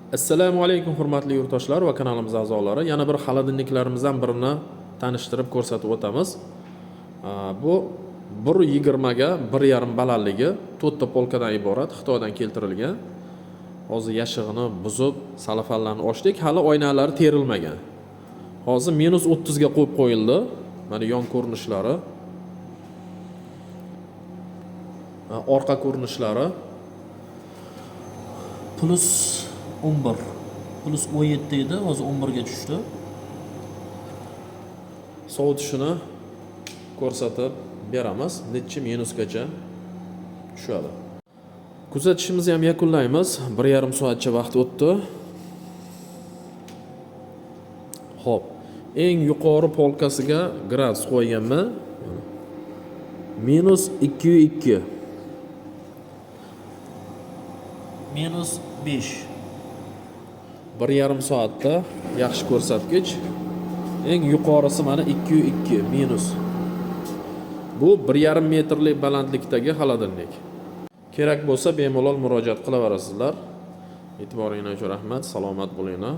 Assalomu alaykum hurmatli yurtdoshlar va kanalimiz a'zolari. Yana bir xolodilniklarimizdan birini tanishtirib ko'rsatib o'tamiz. Bu 1.20 ga 1.5 balandligi 4 ta polkadan iborat, Xitoydan keltirilgan. Hozir yashig'ini buzib, salafanlarni ochdik, hali oynalari terilmagan. Hozir -30 ga qo'yib qo'yildi. Mana yon ko'rinishlari. Orqa ko'rinishlari plus 11 plus 17 edi, hozir 11 ga tushdi. Sovutishini ko'rsatib beramiz. Necha minusgacha tushadi. Kuzatishimizni ham yakunlaymiz. 1,5 soatcha vaqt o'tdi. Xo'p, eng yuqori polkasiga gradus qo'yganman. -2,2. -5. 1,5 soatda yaxshi ko'rsatkich. Eng yuqorisi mana 2,2 minus. Bu 1,5 metrlik balandlikdagi xolodilnik. Kerak bo'lsa bemalol murojaat qilaverasizlar. E'tiboringiz uchun rahmat. Salomat bo'linglar.